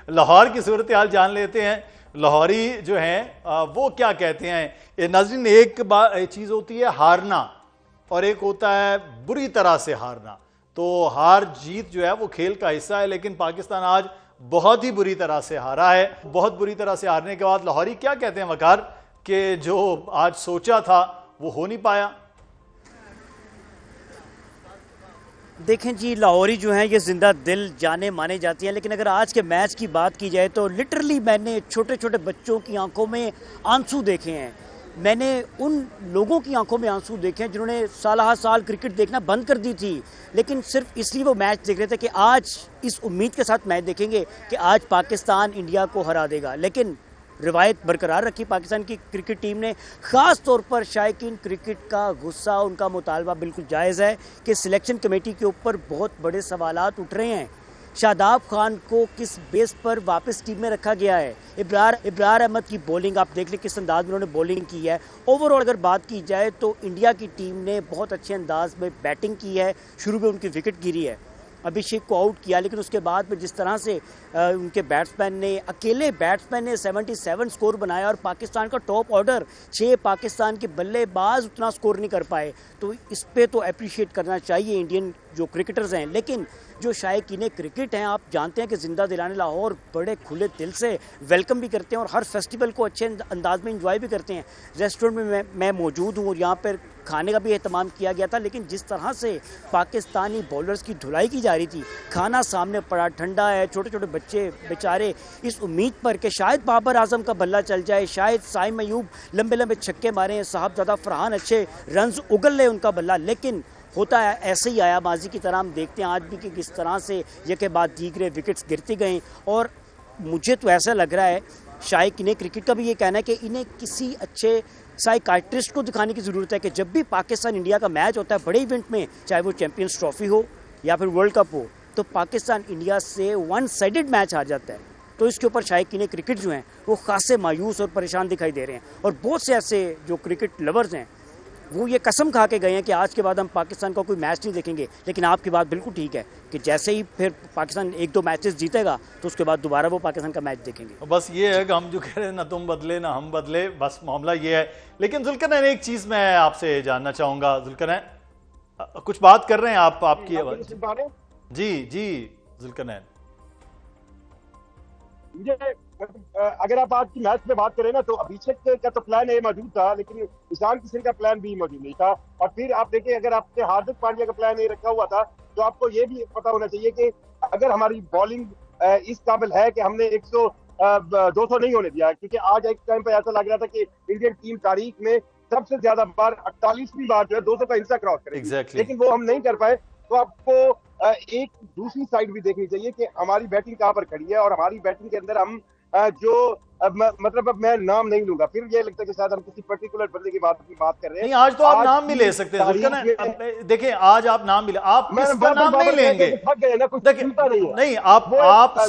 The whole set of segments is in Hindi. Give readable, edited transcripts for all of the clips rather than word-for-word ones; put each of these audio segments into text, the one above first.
लाहौर की सूरत हाल जान लेते हैं। लाहौरी जो हैं वो क्या कहते हैं। नाज़रीन, एक चीज़ होती है हारना और एक होता है बुरी तरह से हारना। तो हार जीत जो है वो खेल का हिस्सा है, लेकिन पाकिस्तान आज बहुत ही बुरी तरह से हारा है। बहुत बुरी तरह से हारने के बाद लाहौरी क्या कहते हैं वकार, कि जो आज सोचा था वो हो नहीं पाया। देखें जी, लाहौरी जो हैं ये ज़िंदा दिल जाने माने जाती हैं, लेकिन अगर आज के मैच की बात की जाए तो लिटरली मैंने छोटे छोटे बच्चों की आंखों में आंसू देखे हैं। मैंने उन लोगों की आंखों में आंसू देखे हैं जिन्होंने साल हर साल क्रिकेट देखना बंद कर दी थी, लेकिन सिर्फ इसलिए वो मैच देख रहे थे कि आज इस उम्मीद के साथ मैच देखेंगे कि आज पाकिस्तान इंडिया को हरा देगा। लेकिन रिवायत बरकरार रखी पाकिस्तान की क्रिकेट टीम ने। ख़ास तौर पर शायकीन क्रिकेट का गुस्सा, उनका मुतालबा बिल्कुल जायज़ है कि सिलेक्शन कमेटी के ऊपर बहुत बड़े सवालात उठ रहे हैं। शादाब खान को किस बेस पर वापस टीम में रखा गया है। इब्रार अहमद की बॉलिंग आप देख लें किस अंदाज में उन्होंने बॉलिंग की है। ओवरऑल अगर बात की जाए तो इंडिया की टीम ने बहुत अच्छे अंदाज में बैटिंग की है। शुरू में उनकी विकेट गिरी है, अभिषेक को आउट किया, लेकिन उसके बाद में जिस तरह से उनके बैट्समैन ने, अकेले बैट्समैन ने 77 स्कोर बनाया और पाकिस्तान का टॉप ऑर्डर 6 पाकिस्तान के बल्लेबाज उतना स्कोर नहीं कर पाए, तो इस पे तो अप्रिशिएट करना चाहिए इंडियन जो क्रिकेटर्स हैं। लेकिन जो शायकीन क्रिकेट हैं, आप जानते हैं कि ज़िंदा दिलाने लाहौर बड़े खुले दिल से वेलकम भी करते हैं और हर फेस्टिवल को अच्छे अंदाज में इंजॉय भी करते हैं। रेस्टोरेंट में मैं मौजूद हूँ और यहाँ पर खाने का भी एहतमाम किया गया था, लेकिन जिस तरह से पाकिस्तानी बॉलर्स की धुलाई की जा रही थी, खाना सामने पड़ा, ठंडा है, छोटे छोटे बच्चे बेचारे इस उम्मीद पर कि शायद बाबर आजम का बल्ला चल जाए, शायद साइम अयूब लंबे लंबे छक्के मारे, साहबजादा फरहान अच्छे रन्स उगल ले उनका बल्ला, लेकिन होता है ऐसे ही आया माजी की तरह। हम देखते हैं आज भी कि किस तरह से ये के बाद दीगरे विकेट्स गिरती गई। और मुझे तो ऐसा लग रहा है, शायकीन क्रिकेट का भी ये कहना है कि इन्हें किसी अच्छे साइकाइट्रिस्ट को दिखाने की ज़रूरत है कि जब भी पाकिस्तान इंडिया का मैच होता है बड़े इवेंट में, चाहे वो चैंपियंस ट्रॉफी हो या फिर वर्ल्ड कप हो, तो पाकिस्तान इंडिया से वन साइडेड मैच हार जाता है। तो इसके ऊपर शायकीन क्रिकेट जो हैं वो खासे मायूस और परेशान दिखाई दे रहे हैं। और बहुत से ऐसे जो क्रिकेट लवर्स हैं वो ये कसम खा के गए हैं कि आज के बाद हम पाकिस्तान का कोई मैच नहीं देखेंगे। लेकिन आपकी बात बिल्कुल ठीक है कि जैसे ही फिर पाकिस्तान 1-2 मैचेस जीतेगा तो उसके बाद दोबारा वो पाकिस्तान का मैच देखेंगे। बस ये है कि हम जो कह रहे हैं ना तुम बदले ना हम बदले, बस मामला ये है। लेकिन जुल्करनैन, एक चीज़ मैं आपसे जानना चाहूँगा। जुल्करनैन, कुछ बात कर रहे हैं आप, आपकी आवाज़। जी जी जुल्करनैन, अगर आप आज की मैच में बात करें ना, तो अभिषेक का तो प्लान ए मौजूद था, लेकिन ईशान किशन का प्लान बी मौजूद नहीं था। और फिर आप देखें, अगर आपने हार्दिक पांड्या का प्लान ए रखा हुआ था, तो आपको ये भी पता होना चाहिए कि अगर हमारी बॉलिंग इस काबिल है कि हमने 200 नहीं होने दिया, क्योंकि आज एक टाइम पर ऐसा लग रहा था कि इंडियन टीम तारीख में सबसे ज्यादा बार 48वीं बार जो है 200 का हिस्सा क्रॉस करेगी। लेकिन वो हम नहीं कर पाए। तो आपको एक दूसरी साइड भी देखनी चाहिए कि हमारी बैटिंग कहाँ पर खड़ी है, और हमारी बैटिंग के अंदर हम मतलब अब मैं नाम नहीं लूंगा, फिर ये लगता है कि शायद हम किसी पर्टिकुलर बंदे की बात कर रहे हैं। नहीं, आज तो आप नाम भी ले सकते हैं। देखिए, आज आप नाम भी ले, आप किसका नाम नहीं लेंगे। नहीं, आप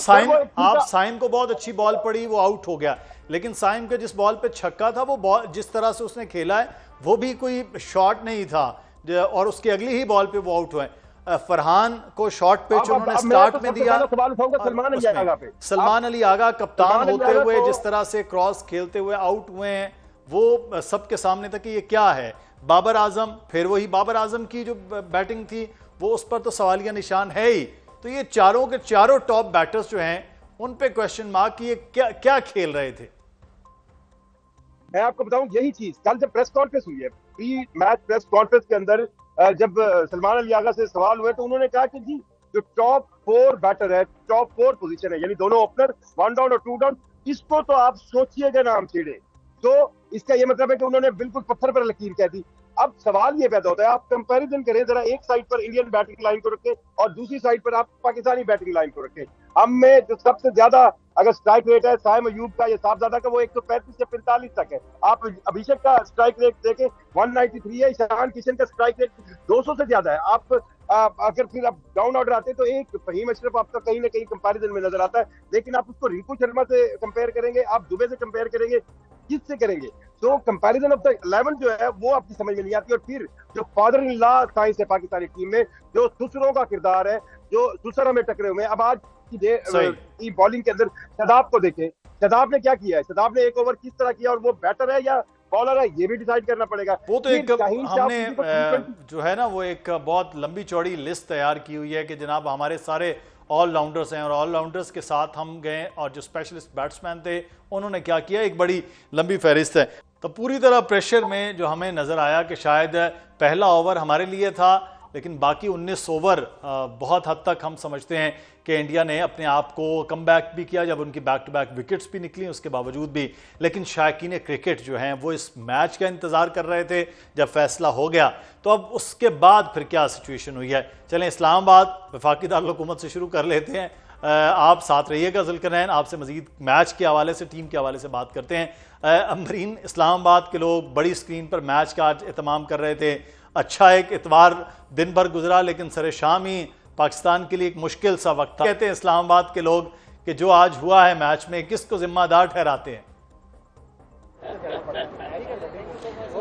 साइम को बहुत अच्छी बॉल पड़ी, वो आउट हो गया, लेकिन साइम के जिस बॉल पे छक्का था, वो बॉल जिस तरह से उसने खेला है वो भी कोई शॉट नहीं था, और उसकी अगली ही बॉल पे वो आउट हुए। फरहान को शॉर्ट पिच उन्होंने स्टार्ट में दिया। सलमान अली आगा कप्तान होते हुए जिस तरह से क्रॉस खेलते हुए आउट हुए हैं, वो सबके सामने था कि ये क्या है। बाबर आजम, फिर वही बाबर आजम की जो बैटिंग थी वो, उस पर तो सवालिया निशान है ही। तो ये चारों के चारों टॉप बैटर्स जो हैं उन पे क्वेश्चन मार्क कि ये क्या क्या खेल रहे थे। मैं आपको बताऊं, यही चीज कल जब प्रेस कॉन्फ्रेंस हुई है, प्री मैच प्रेस कॉन्फ्रेंस के अंदर जब सलमान अली आगा से सवाल हुए, तो उन्होंने कहा कि जी जो टॉप 4 बैटर है, टॉप 4 पोजीशन है, यानी दोनों ओपनर 1 डाउन और 2 डाउन, इसको तो आप सोचिएगा ना हम छेड़े। तो इसका ये मतलब है कि उन्होंने बिल्कुल पत्थर पर लकीर कह दी। अब सवाल ये पैदा होता है, आप कंपैरिजन करें जरा, एक साइड पर इंडियन बैटिंग लाइन को रखें और दूसरी साइड पर आप पाकिस्तानी बैटिंग लाइन को रखें। हम में जो सबसे ज्यादा अगर स्ट्राइक रेट है साइम अयूब का या साहबजादा का, वो 135 से 45 तक है। आप अभिषेक का स्ट्राइक रेट देखें 193 है, ईशान किशन का स्ट्राइक रेट 200 से ज्यादा है। आप अगर फिर आप डाउन ऑर्डर आते हैं तो एक फहीम अशरफ आपका कहीं ना कहीं कंपैरिजन में नजर आता है, लेकिन आप उसको रिंकू शर्मा से कंपेयर करेंगे, आप दुबे से कंपेयर करेंगे, किससे करेंगे? तो कंपैरिजन ऑफ द 11 जो है वो आपकी समझ में नहीं आती। और फिर जो फादर इन लॉ साइंस है पाकिस्तानी टीम में, जो सुसरों का किरदार है, जो सुसरों में टकरे हुए हैं। अब आज की बॉलिंग के अंदर शादाब को देखें, शादाब ने क्या किया है, शादाब ने एक ओवर किस तरह किया और वो बैटर है या बॉलर है, ये भी डिसाइड करना पड़ेगा। वो तो एक हमने जो है ना वो एक बहुत लंबी चौड़ी लिस्ट तैयार की हुई है कि जनाब हमारे सारे ऑलराउंडर्स हैं और ऑलराउंडर्स के साथ हम गए और जो स्पेशलिस्ट बैट्समैन थे उन्होंने क्या किया, एक बड़ी लंबी फहरिस्त है। तो पूरी तरह प्रेशर में जो हमें नज़र आया कि शायद पहला ओवर हमारे लिए था, लेकिन बाकी 19 ओवर बहुत हद तक हम समझते हैं कि इंडिया ने अपने आप को कम बैक भी किया जब उनकी बैक टू बैक विकेट्स भी निकली उसके बावजूद भी। लेकिन शायकीन क्रिकेट जो हैं वो इस मैच का इंतज़ार कर रहे थे जब फैसला हो गया। तो अब उसके बाद फिर क्या सिचुएशन हुई है, चलें इस्लामाबाद वफाकी दारुल-हुकूमत से शुरू कर लेते हैं। आप साथ रहिएगा ज़ुल्करनैन, आपसे मज़ीद मैच के हवाले से, टीम के हवाले से बात करते हैं। अमरीन, इस्लामाबाद के लोग बड़ी स्क्रीन पर मैच का आज एहतमाम कर रहे थे। अच्छा एक इतवार दिन भर गुजरा, लेकिन सरे शाम ही पाकिस्तान के लिए एक मुश्किल सा वक्त था। कहते हैं इस्लामाबाद के लोग कि जो आज हुआ है मैच में, किसको जिम्मेदार ठहराते हैं?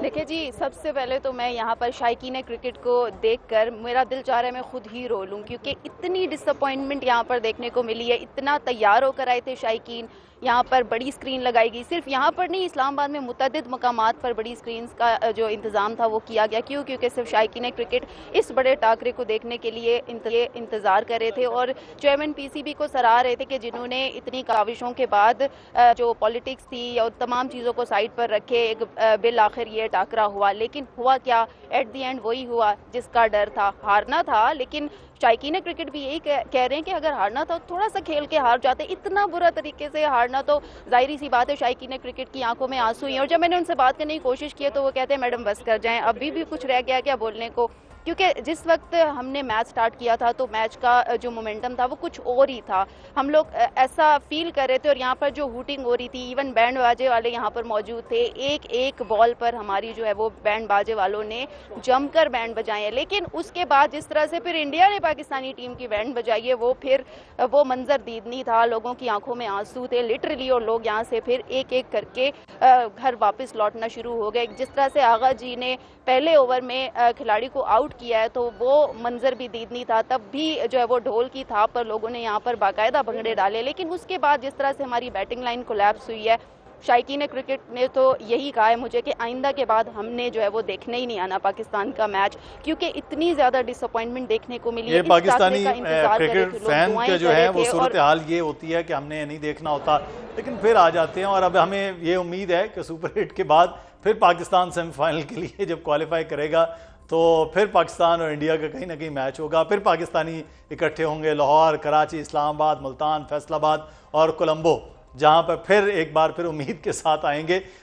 देखिए जी, सबसे पहले तो मैं यहाँ पर शायकीन क्रिकेट को देखकर मेरा दिल चाह रहा है मैं खुद ही रो लूँ, क्योंकि इतनी डिसअपॉइंटमेंट यहाँ पर देखने को मिली है। इतना तैयार होकर आए थे शायकीन, यहाँ पर बड़ी स्क्रीन लगाई गई, सिर्फ यहाँ पर नहीं इस्लामाबाद में मुतअद्दिद मकामात पर बड़ी स्क्रीन्स का जो इंतज़ाम था वो किया गया। क्यों? क्योंकि सिर्फ शायकीन क्रिकेट इस बड़े टाकरे को देखने के लिए इंतज़ार कर रहे थे और चेयरमैन पीसीबी को सराह रहे थे कि जिन्होंने इतनी काविशों के बाद जो पॉलिटिक्स थी और तमाम चीज़ों को साइड पर रखे एक बिल आखिर ये टाकरा हुआ। लेकिन हुआ क्या, एट दी एंड वही हुआ जिसका डर था। हारना था, लेकिन शायकीन क्रिकेट भी यही कह रहे हैं कि अगर हारना था तो थोड़ा सा खेल के हार जाते, इतना बुरा तरीके से हारना तो जाहिर सी बात है शायकीन क्रिकेट की आंखों में आंसू हैं। और जब मैंने उनसे बात करने की कोशिश की तो वो कहते हैं मैडम बस कर जाएं, अभी भी कुछ रह गया क्या बोलने को, क्योंकि जिस वक्त हमने मैच स्टार्ट किया था तो मैच का जो मोमेंटम था वो कुछ और ही था। हम लोग ऐसा फील कर रहे थे और यहाँ पर जो हूटिंग हो रही थी, इवन बैंड बाजे वाले यहाँ पर मौजूद थे। एक एक बॉल पर हमारी जो है वो बैंड बाजे वालों ने जमकर बैंड बजाए हैं। लेकिन उसके बाद जिस तरह से फिर इंडिया ने पाकिस्तानी टीम की बैंड बजाई है वो मंजर दीदनी था। लोगों की आंखों में आंसू थे लिटरली, और लोग यहाँ से फिर एक एक करके घर वापस लौटना शुरू हो गए। जिस तरह से आगा जी ने पहले ओवर में खिलाड़ी को आउट किया है तो वो मंजर भी दीदनी था। तब भी जो है वो ढोल की थाप पर लोगों ने यहाँ पर बाकायदा भंगड़े डाले। लेकिन उसके बाद जिस तरह से हमारी बैटिंग लाइन कोलैप्स हुई है, शायकीन क्रिकेट ने तो यही कहा है मुझे कि आइंदा के बाद हमने जो है वो देखने ही नहीं आना पाकिस्तान का मैच, क्योंकि इतनी ज्यादा डिसअपॉइंटमेंट देखने को मिली है। पाकिस्तानी क्रिकेट फैन के जो है वो सूरत हाल ये होती है कि हमने नहीं देखना होता, लेकिन फिर आ जाते हैं। और अब हमें ये उम्मीद है कि सुपर हिट के बाद फिर पाकिस्तान सेमीफाइनल के लिए जब क्वालिफाई करेगा तो फिर पाकिस्तान और इंडिया का कहीं ना कहीं मैच होगा। फिर पाकिस्तानी इकट्ठे होंगे लाहौर, कराची, इस्लामाबाद, मुल्तान, फैसलाबाद और कोलंबो, जहां पर फिर एक बार फिर उम्मीद के साथ आएंगे।